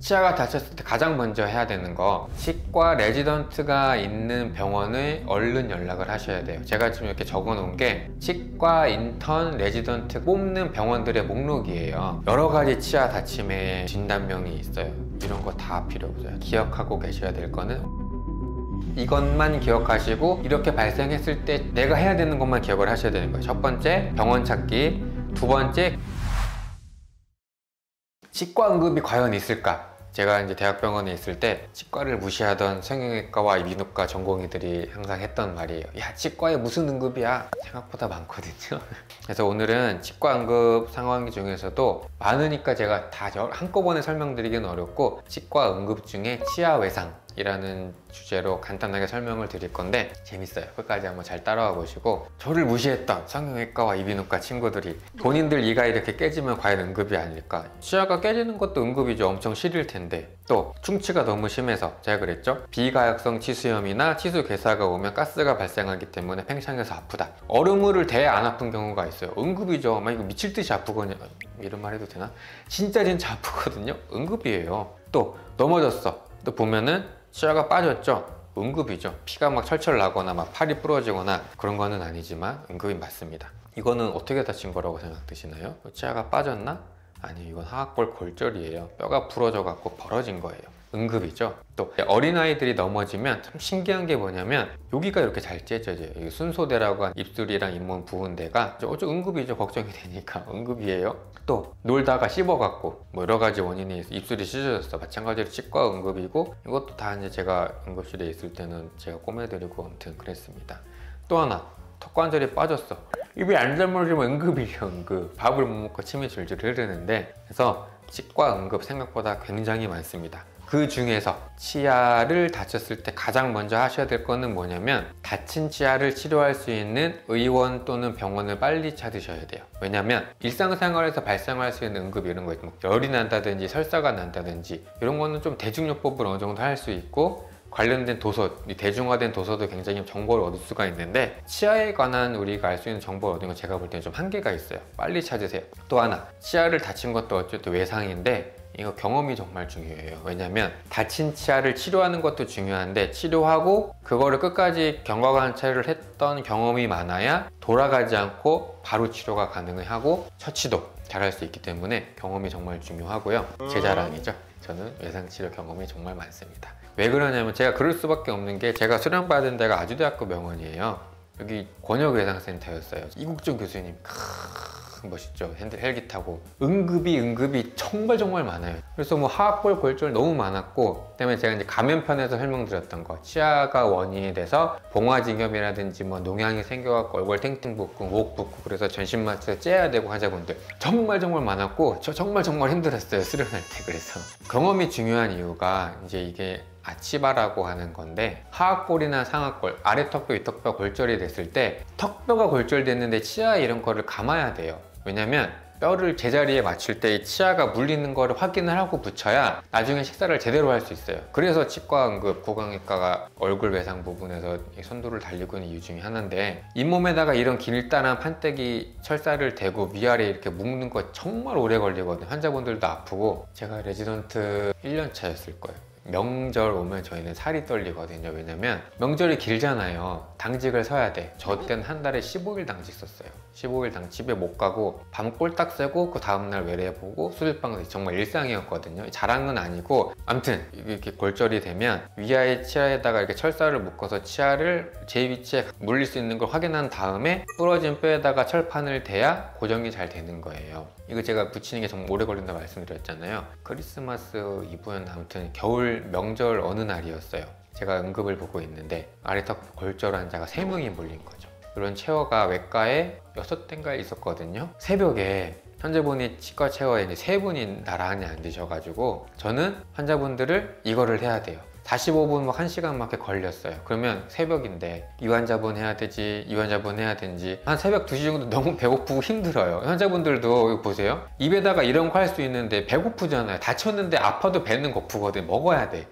치아가 다쳤을 때 가장 먼저 해야 되는 거, 치과 레지던트가 있는 병원에 얼른 연락을 하셔야 돼요. 제가 지금 이렇게 적어 놓은 게 치과 인턴 레지던트 뽑는 병원들의 목록이에요. 여러 가지 치아 다침의 진단명이 있어요. 이런 거 다 필요 없어요. 기억하고 계셔야 될 거는 이것만 기억하시고, 이렇게 발생했을 때 내가 해야 되는 것만 기억을 하셔야 되는 거예요. 첫 번째, 병원 찾기. 두 번째, 치과 응급이 과연 있을까? 제가 이제 대학병원에 있을 때 치과를 무시하던 성형외과와 이비인후과 전공의들이 항상 했던 말이에요. 야, 치과에 무슨 응급이야? 생각보다 많거든요. 그래서 오늘은 치과 응급 상황 중에서도 많으니까 제가 다 한꺼번에 설명드리기는 어렵고, 치과 응급 중에 치아 외상 이라는 주제로 간단하게 설명을 드릴 건데 재밌어요. 끝까지 한번 잘 따라와 보시고, 저를 무시했던 성형외과와 이비인후과 친구들이 본인들 이가 이렇게 깨지면 과연 응급이 아닐까? 치아가 깨지는 것도 응급이죠. 엄청 시릴 텐데. 또 충치가 너무 심해서, 제가 그랬죠? 비가역성 치수염이나 치수 괴사가 오면 가스가 발생하기 때문에 팽창해서 아프다. 얼음물을 대야 안 아픈 경우가 있어요. 응급이죠. 막 이거 미칠 듯이 아프거든요. 이런 말 해도 되나? 진짜 아프거든요. 응급이에요. 또 넘어졌어. 또 보면은 치아가 빠졌죠? 응급이죠. 피가 막 철철 나거나 막 팔이 부러지거나 그런 거는 아니지만 응급이 맞습니다. 이거는 어떻게 다친 거라고 생각되시나요? 치아가 빠졌나? 아니, 이건 하악골 골절이에요. 뼈가 부러져 갖고 벌어진 거예요. 응급이죠. 또 어린아이들이 넘어지면 참 신기한 게 뭐냐면 여기가 이렇게 잘 째져져요. 순소대라고 한 입술이랑 잇몸 부은 데가 응급이죠. 걱정이 되니까 응급이에요. 또 놀다가 씹어갖고 뭐 여러 가지 원인이 있어 입술이 찢어졌어. 마찬가지로 치과 응급이고, 이것도 다 이제 제가 응급실에 있을 때는 제가 꼬매드리고 아무튼 그랬습니다. 또 하나, 턱관절이 빠졌어. 입이 안 다물어지면 응급이에요. 응급. 밥을 못 먹고 침이 줄줄 흐르는데, 그래서 치과 응급 생각보다 굉장히 많습니다. 그 중에서 치아를 다쳤을 때 가장 먼저 하셔야 될 거는 뭐냐면, 다친 치아를 치료할 수 있는 의원 또는 병원을 빨리 찾으셔야 돼요. 왜냐면 일상생활에서 발생할 수 있는 응급 이런 거 있고, 열이 난다든지 설사가 난다든지 이런 거는 좀 대중요법을 어느 정도 할 수 있고, 관련된 도서, 대중화된 도서도 굉장히 정보를 얻을 수가 있는데, 치아에 관한 우리가 알 수 있는 정보를 얻는 건 제가 볼 때는 좀 한계가 있어요. 빨리 찾으세요. 또 하나, 치아를 다친 것도 어쨌든 외상인데 이거 경험이 정말 중요해요. 왜냐면 다친 치아를 치료하는 것도 중요한데, 치료하고 그거를 끝까지 경과관찰을 했던 경험이 많아야 돌아가지 않고 바로 치료가 가능하고 처치도 잘할 수 있기 때문에 경험이 정말 중요하고요. 제 자랑이죠. 저는 외상치료 경험이 정말 많습니다. 왜 그러냐면 제가 그럴 수밖에 없는 게, 제가 수련받은 데가 아주대학교 병원이에요. 여기 권역외상센터였어요. 이국종 교수님 멋있죠. 헬기 타고. 응급이 정말 많아요. 그래서 뭐 하악골 골절 너무 많았고, 그다음에 제가 이제 감염편에서 설명드렸던 거, 치아가 원인이 돼서 봉화징염이라든지 뭐 농양이 생겨갖고 얼굴 탱탱 붓고 목 붓고 그래서 전신마취해서 째야 되고 환자분들 정말 많았고, 저 정말 힘들었어요. 수련할 때. 그래서 경험이 중요한 이유가 이제 이게 아치바라고 하는 건데, 하악골이나 상악골, 아래턱뼈, 위턱뼈 골절이 됐을 때 턱뼈가 골절됐는데 치아 이런 거를 감아야 돼요. 왜냐면 뼈를 제자리에 맞출 때 치아가 물리는 거를 확인을 하고 붙여야 나중에 식사를 제대로 할 수 있어요. 그래서 치과 응급, 구강외과가 얼굴 외상 부분에서 선두를 달리고 있는 이유 중에 하나인데, 잇몸에다가 이런 길다란 판때기 철사를 대고 위아래 이렇게 묶는 거 정말 오래 걸리거든요. 환자분들도 아프고. 제가 레지던트 1년 차였을 거예요. 명절 오면 저희는 살이 떨리거든요. 왜냐면 명절이 길잖아요. 당직을 서야 돼. 저 때는 한 달에 15일 당직 썼어요. 15일 집에 못 가고 밤 꼴딱 새고 그 다음날 외래 보고 수술방 정말 일상이었거든요. 자랑은 아니고, 아무튼 이렇게 골절이 되면 위아래 치아에다가 이렇게 철사를 묶어서 치아를 제 위치에 물릴 수 있는 걸 확인한 다음에 부러진 뼈에다가 철판을 대야 고정이 잘 되는 거예요. 이거 제가 붙이는 게 정말 오래 걸린다 말씀드렸잖아요. 크리스마스 이브였나, 아무튼 겨울 명절 어느 날이었어요. 제가 응급을 보고 있는데 아래턱 골절 환자가 3명이 몰린 거죠. 그런 체어가 외과에 6대인가 있었거든요. 새벽에 환자분이 치과 체어에 이제 3분이 나란히 앉으셔가지고, 저는 환자분들을 이거를 해야 돼요. 45분 막 1시간 막 이렇게 걸렸어요. 그러면 새벽인데 이 환자분 해야 되지, 이 환자분 해야 되는지 한 새벽 2시 정도 너무 배고프고 힘들어요. 환자분들도 이거 보세요. 입에다가 이런 거 할 수 있는데 배고프잖아요. 다쳤는데 아파도 배는 고프거든. 먹어야 돼.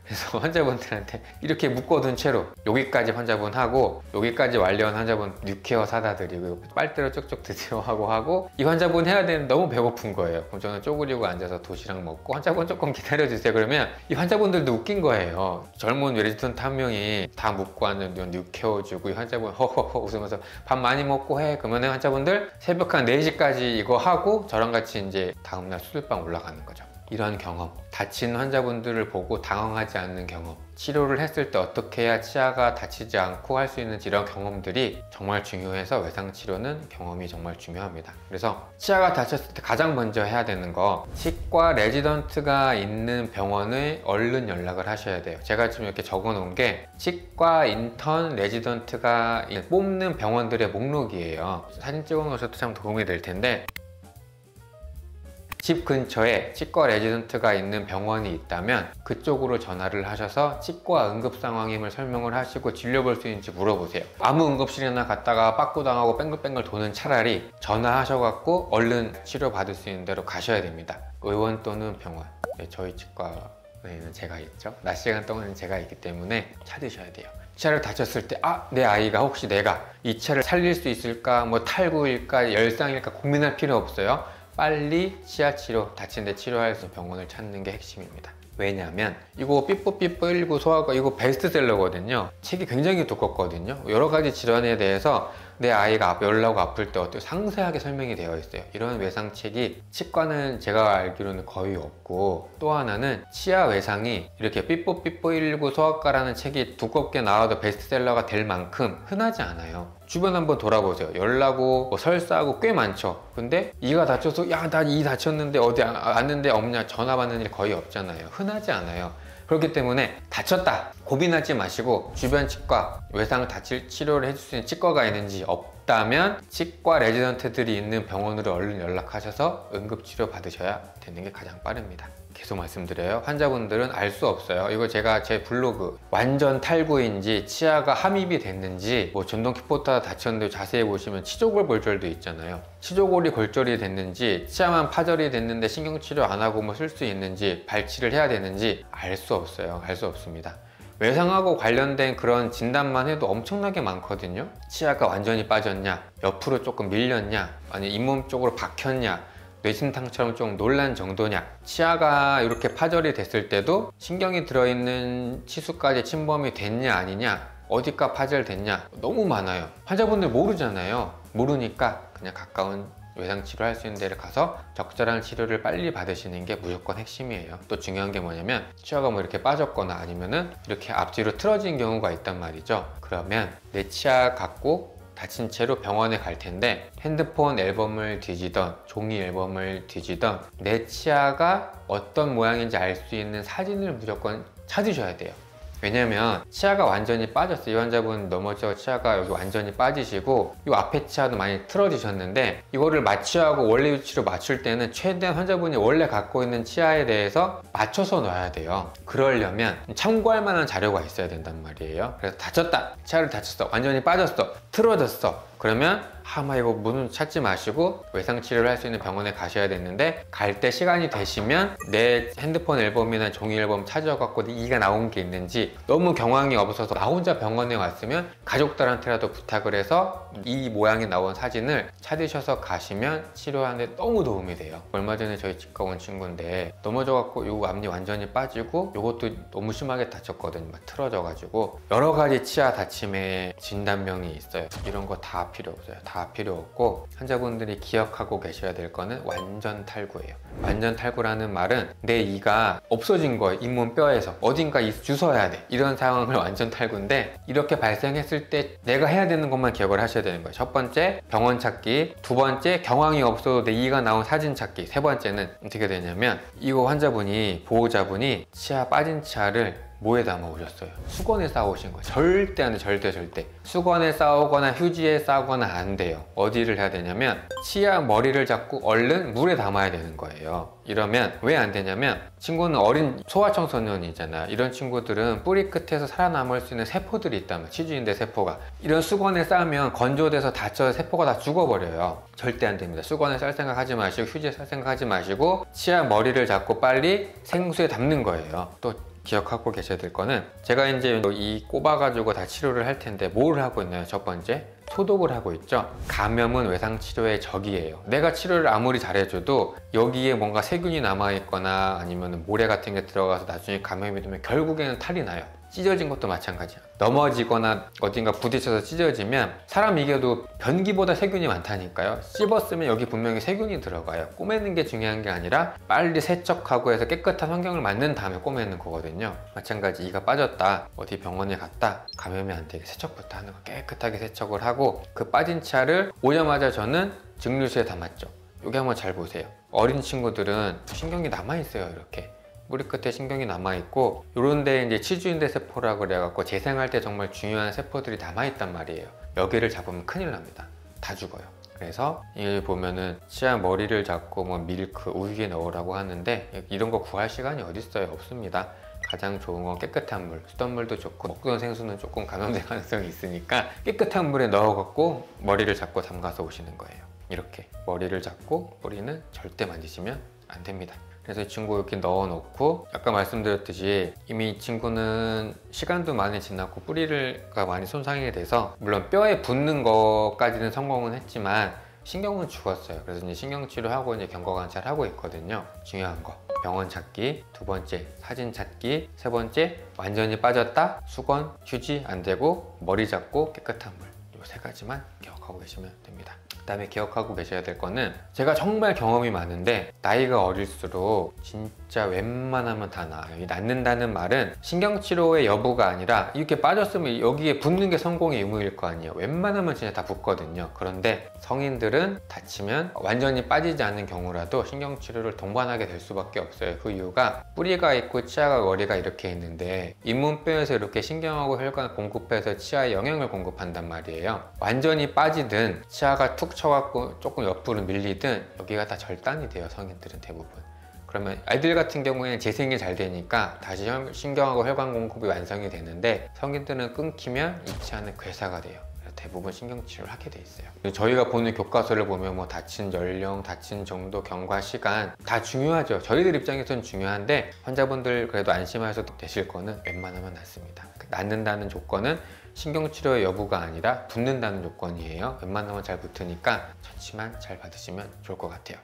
그래서 환자분들한테 이렇게 묶어둔 채로 여기까지 환자분 하고 여기까지 완료한 환자분 뉴케어 사다 드리고 빨대로 쭉쭉 드세요 하고 이 환자분 해야 되는데 너무 배고픈 거예요. 그럼 저는 쪼그리고 앉아서 도시락 먹고 환자분 조금 기다려주세요. 그러면 이 환자분들도 웃긴 거예요. 젊은 레지던트 한 명이 다 묶고 왔는데 뉴케어 주고 이 환자분 허허허 웃으면서 밥 많이 먹고 해. 그러면 환자분들 새벽 한 4시까지 이거 하고 저랑 같이 이제 다음날 수술방 올라가는 거죠. 이런 경험, 다친 환자분들을 보고 당황하지 않는 경험, 치료를 했을 때 어떻게 해야 치아가 다치지 않고 할 수 있는지 이런 경험들이 정말 중요해서 외상치료는 경험이 정말 중요합니다. 그래서 치아가 다쳤을 때 가장 먼저 해야 되는 거, 치과 레지던트가 있는 병원에 얼른 연락을 하셔야 돼요. 제가 지금 이렇게 적어 놓은 게 치과 인턴 레지던트가 뽑는 병원들의 목록이에요. 사진 찍어 놓으셔도 참 도움이 될 텐데, 집 근처에 치과 레지던트가 있는 병원이 있다면 그쪽으로 전화를 하셔서 치과 응급 상황임을 설명을 하시고 진료 볼 수 있는지 물어보세요. 아무 응급실이나 갔다가 빠꾸당하고 뺑글뺑글 도는 차라리 전화하셔갖고 얼른 치료 받을 수 있는 데로 가셔야 됩니다. 의원 또는 병원, 저희 치과에는 제가 있죠. 낮 시간 동안은 제가 있기 때문에 찾으셔야 돼요. 치아를 다쳤을 때 내 아이가 혹시 내가 이 치아를 살릴 수 있을까, 뭐 탈구일까 열상일까 고민할 필요 없어요. 빨리 치아 치료, 다친 데 치료할 수 있는 병원을 찾는 게 핵심입니다. 왜냐하면 이거 삐뽀삐뽀119 소아과 이거 베스트셀러거든요. 책이 굉장히 두껍거든요. 여러 가지 질환에 대해서 내 아이가 열나고 아플 때 어떻게 상세하게 설명이 되어 있어요. 이런 외상책이 치과는 제가 알기로는 거의 없고, 또 하나는 치아 외상이 이렇게 삐뽀삐뽀119 소아과라는 책이 두껍게 나와도 베스트셀러가 될 만큼 흔하지 않아요. 주변 한번 돌아보세요. 열나고 뭐 설사하고 꽤 많죠. 근데 이가 다쳐서 야 나 이 다쳤는데 어디 왔는데 없냐 전화 받는 일 거의 없잖아요. 흔하지 않아요. 그렇기 때문에 다쳤다 고민하지 마시고 주변 치과 외상 다칠 치료를 해줄 수 있는 치과가 있는지, 없다면 치과 레지던트들이 있는 병원으로 얼른 연락하셔서 응급치료 받으셔야 되는 게 가장 빠릅니다. 계속 말씀드려요. 환자분들은 알 수 없어요. 이거 제가 제 블로그 완전 탈구인지 치아가 함입이 됐는지, 뭐 전동 킥보드가 다쳤는데 자세히 보시면 치조골 골절도 있잖아요. 치조골이 골절이 됐는지, 치아만 파절이 됐는데 신경치료 안 하고 뭐 쓸 수 있는지, 발치를 해야 되는지 알 수 없어요. 알 수 없습니다. 외상하고 관련된 그런 진단만 해도 엄청나게 많거든요. 치아가 완전히 빠졌냐, 옆으로 조금 밀렸냐, 아니 잇몸 쪽으로 박혔냐, 뇌진탕처럼 좀 놀란 정도냐, 치아가 이렇게 파절이 됐을 때도 신경이 들어있는 치수까지 침범이 됐냐 아니냐, 어디가 파절됐냐, 너무 많아요. 환자분들 모르잖아요. 모르니까 그냥 가까운 외상치료 할 수 있는 데를 가서 적절한 치료를 빨리 받으시는 게 무조건 핵심이에요. 또 중요한 게 뭐냐면 치아가 뭐 이렇게 빠졌거나 아니면은 이렇게 앞뒤로 틀어진 경우가 있단 말이죠. 그러면 내 치아 갖고 다친 채로 병원에 갈 텐데 핸드폰 앨범을 뒤지던 종이 앨범을 뒤지던 내 치아가 어떤 모양인지 알 수 있는 사진을 무조건 찾으셔야 돼요. 왜냐면 치아가 완전히 빠졌어요. 이 환자분 넘어져 치아가 여기 완전히 빠지시고 이 앞에 치아도 많이 틀어지셨는데, 이거를 마취하고 원래 위치로 맞출 때는 최대한 환자분이 원래 갖고 있는 치아에 대해서 맞춰서 놔야 돼요. 그러려면 참고할 만한 자료가 있어야 된단 말이에요. 그래서 다쳤다, 치아를 다쳤어, 완전히 빠졌어, 틀어졌어, 그러면 아마 이거 문은 찾지 마시고 외상 치료를 할 수 있는 병원에 가셔야 되는데, 갈 때 시간이 되시면 내 핸드폰 앨범이나 종이 앨범 찾아갖고 이가 나온 게 있는지, 너무 경황이 없어서 나 혼자 병원에 왔으면 가족들한테라도 부탁을 해서 이 모양이 나온 사진을 찾으셔서 가시면 치료하는데 너무 도움이 돼요. 얼마 전에 저희 치과 온 친구인데 넘어져갖고 요 앞니 완전히 빠지고 요것도 너무 심하게 다쳤거든요. 막 틀어져가지고 여러 가지 치아 다침의 진단명이 있어요. 이런 거 다 필요 없어요. 다 필요 없고, 환자분들이 기억하고 계셔야 될 거는 완전 탈구예요. 완전 탈구라는 말은 내 이가 없어진 거예요. 잇몸 뼈에서 어딘가 주워야 돼, 이런 상황을 완전 탈구인데, 이렇게 발생했을 때 내가 해야 되는 것만 기억을 하셔야 되는 거예요. 첫 번째 병원 찾기, 두 번째 경황이 없어도 내 이가 나온 사진 찾기, 세 번째는 어떻게 되냐면 이거 환자분이 보호자분이 치아 빠진 치아를 뭐에 담아 오셨어요? 수건에 싸 오신 거예요. 절대 안 돼, 절대. 수건에 싸오거나 휴지에 싸거나 안 돼요. 어디를 해야 되냐면 치아 머리를 잡고 얼른 물에 담아야 되는 거예요. 이러면 왜 안 되냐면, 친구는 어린 소아청소년이잖아. 이런 친구들은 뿌리 끝에서 살아남을 수 있는 세포들이 있다면, 치주인대 세포가, 이런 수건에 싸면 건조돼서 다쳐서 세포가 다 죽어버려요. 절대 안 됩니다. 수건에 쌀 생각 하지 마시고 휴지에 쌀 생각 하지 마시고 치아 머리를 잡고 빨리 생수에 담는 거예요. 또 기억하고 계셔야 될 거는, 제가 이제 이 꼽아가지고 다 치료를 할 텐데 뭘 하고 있나요? 첫 번째, 소독을 하고 있죠. 감염은 외상치료의 적이에요. 내가 치료를 아무리 잘해줘도 여기에 뭔가 세균이 남아있거나 아니면 모래 같은 게 들어가서 나중에 감염이 되면 결국에는 탈이 나요. 찢어진 것도 마찬가지야. 넘어지거나 어딘가 부딪혀서 찢어지면 사람 이겨도 변기보다 세균이 많다니까요. 씹었으면 여기 분명히 세균이 들어가요. 꼬매는 게 중요한 게 아니라 빨리 세척하고 해서 깨끗한 환경을 만든 다음에 꼬매는 거거든요. 마찬가지, 이가 빠졌다, 어디 병원에 갔다, 감염이 안 되게 세척부터 하는 거. 깨끗하게 세척을 하고 그 빠진 치아를 오자마자 저는 증류수에 담았죠. 여기 한번 잘 보세요. 어린 친구들은 신경이 남아있어요. 이렇게 뿌리 끝에 신경이 남아있고, 요런 데 이제 치주인대 세포라고 그래갖고 재생할 때 정말 중요한 세포들이 남아있단 말이에요. 여기를 잡으면 큰일 납니다. 다 죽어요. 그래서 여기 보면은 치아 머리를 잡고 뭐 밀크, 우유에 넣으라고 하는데 이런 거 구할 시간이 어디 있어요? 없습니다. 가장 좋은 건 깨끗한 물, 수돗물도 좋고, 먹던 생수는 조금 감염될 가능성이 있으니까 깨끗한 물에 넣어갖고 머리를 잡고 담가서 오시는 거예요. 이렇게 머리를 잡고 뿌리는 절대 만지시면 안 됩니다. 그래서 이 친구 이렇게 넣어놓고, 아까 말씀드렸듯이 이미 이 친구는 시간도 많이 지났고 뿌리가 많이 손상이 돼서, 물론 뼈에 붙는 것까지는 성공은 했지만 신경은 죽었어요. 그래서 이제 신경치료하고 이제 경과관찰하고 있거든요. 중요한 거, 병원 찾기, 두 번째 사진 찾기, 세 번째 완전히 빠졌다, 수건, 휴지 안 되고 머리 잡고 깨끗한 물. 이 세 가지만 기억하고 계시면 됩니다. 그 다음에 기억하고 계셔야 될 거는, 제가 정말 경험이 많은데 나이가 어릴수록 진짜 웬만하면 다 나아요. 이 낫는다는 말은 신경치료의 여부가 아니라 이렇게 빠졌으면 여기에 붙는 게 성공의 의무일 거 아니에요. 웬만하면 진짜 다 붙거든요. 그런데 성인들은 다치면 완전히 빠지지 않는 경우라도 신경치료를 동반하게 될 수밖에 없어요. 그 이유가 뿌리가 있고 치아가 머리가 이렇게 있는데 잇몸뼈에서 이렇게 신경하고 혈관을 공급해서 치아에 영양을 공급한단 말이에요. 완전히 빠지든 치아가 툭 쳐갖고 조금 옆으로 밀리든 여기가 다 절단이 돼요. 성인들은 대부분. 그러면 아이들 같은 경우에는 재생이 잘 되니까 다시 신경하고 혈관 공급이 완성이 되는데, 성인들은 끊기면 이 치아는 괴사가 돼요. 그래서 대부분 신경치료를 하게 돼 있어요. 저희가 보는 교과서를 보면 뭐 다친 연령, 다친 정도, 경과 시간 다 중요하죠. 저희들 입장에서는 중요한데, 환자분들 그래도 안심하셔도 되실 거는 웬만하면 낫습니다. 낫는다는 조건은 신경치료의 여부가 아니라 붙는다는 조건이에요. 웬만하면 잘 붙으니까 처치만 잘 받으시면 좋을 것 같아요.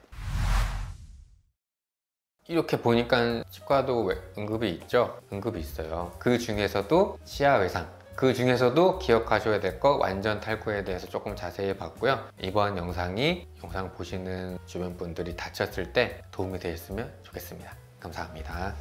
이렇게 보니까 치과도 응급이 있죠? 응급이 있어요. 그 중에서도 치아 외상, 그 중에서도 기억하셔야 될 거 완전 탈구에 대해서 조금 자세히 봤고요. 이번 영상이 영상 보시는 주변 분들이 다쳤을 때 도움이 되셨으면 좋겠습니다. 감사합니다.